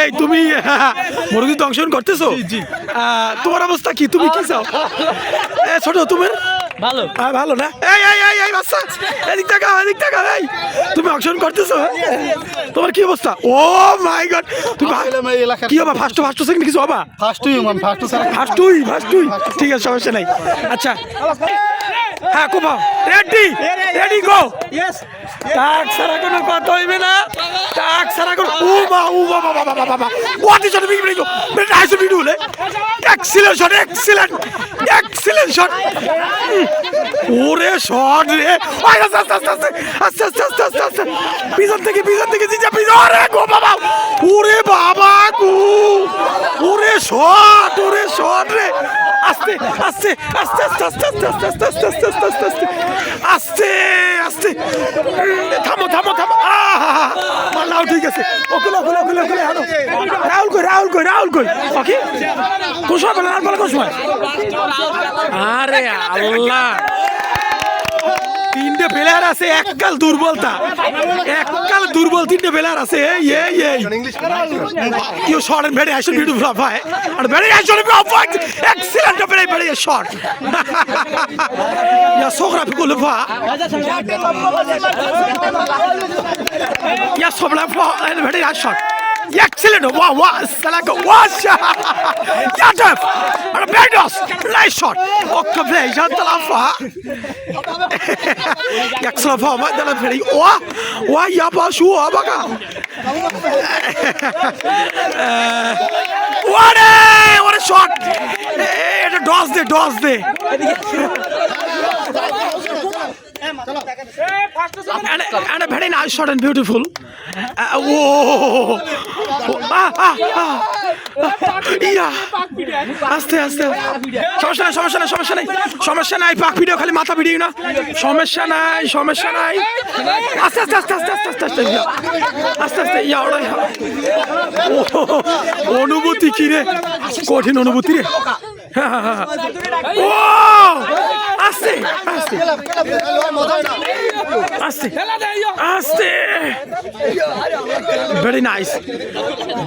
এই তুমি মুরগি তো অংশগ্রহণ করতেছো? তোমার অবস্থা কি? তুমি কি চাও? ছোট তোমার ভালো ভালো না? এই এই এই এই বাচ্চা এদিক টাকা এই তুমি অংশগ্রহণ করতেছো? তোমার কি অবস্থা? ও মাই গড, তুমি কি হবা? ফার্স্ট সেকেন্ড কিছু হবা? ফার্স্টই ঠিক আছে, সমস্যা নাই। আচ্ছা হ্যাঁ কোপা রেডি গো। টাক সারা কোনো কথা হইবে না, টাক সারা কোনো ও বাবা বাবা what is the big break? বেটা আইসো ভিডিও লে এক্সিলেন্ট শট ওরে শট রে। আস্তে পিছন থেকে জিজা পিছন রে গো বাবা, ওরে বাবা গো, ওরে শট রে। আস্তে থামো মাল্লাও ঠিক আছে। ওগুলো হানো। রাহুল কই ওকে কোন সময় বলেন? আর বলে কোন সময়? আরে আল্লাহ, তিনটে প্লেয়ার আছে, এককাল দুর্বল তিনটে প্লেয়ার আছে। You shot and very actually beautiful fight. And very actually beautiful fight. Excellent very shot. Ya sogra pikul fa. Ya sobla fa and very nice shot. Excellent. Wow. Salaka wash. Ya def. And a Bendos. Nice shot. Okay, play. Jantala fa. Excellent fa. Madala very. Wa ya ba shu abaga. What a shot! It's a dodge day. And a very nice shot and beautiful. Whoa! Yeah. আস্তে সমস্যা নাই পাক video খালি মাথা video না, সমস্যা নাই আস্তে অনুভূতি কি রে, কঠিন অনুভূতি রে। ও আস্তে ভেরি নাইস।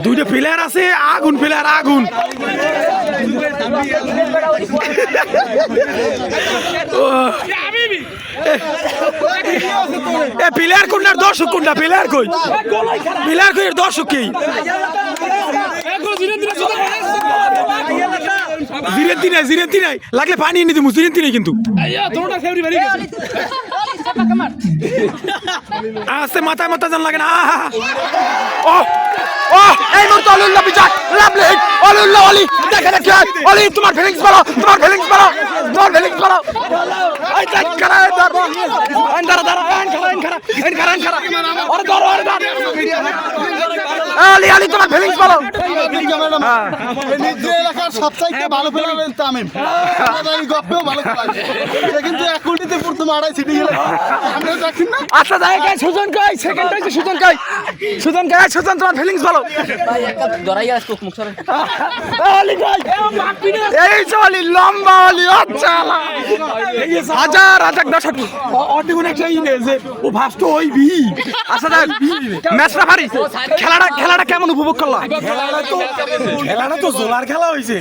দুইটা প্লেয়ার আছে, আগুন। প্লেয়ার কোনটা, দর্শক কোনটা? প্লেয়ার কই দর্শক কি? জিরেন্তি নাই লাগলে পানি এনে দিমু, জিরেন্তি নাই কিন্তু। আস্তে মাথায় জান লাগে না। এই মুহূর্তে অলিউল্লাহ বিচার লাভলি হিট। অলিউল্লাহ অলি দেখে অলি তোমার ফিলিংস বলো। এই দেখ করা আলি তোমার ফিলিংস বলো। নিজে এলাকার সবচাইতে ভালো প্লেয়ার হলেন তামিম। গপ্পেও ভালো খেলায়, কিন্তু এক কোটিতে প্রথম আড়াই সিটি গেলে আমরা দেখি না। আচ্ছা জায়গায় সুজন কই? সেকেন্ড হইছে সুজন তোমার ফিলিংস বলো। ভাই একটা ধরাই আসতো মুখ সরে আলি কই? এই চলি লম্বা আলি। আচ্ছা হাজার দর্শক অটিগুন একটা ইনে যে ও ফার্স্ট হইবি। আচ্ছা ম্যাচটা ভারি। খেলাটা কেমন উপভোগ করলা? খেলাটা তো জোলার খেলা হইছে।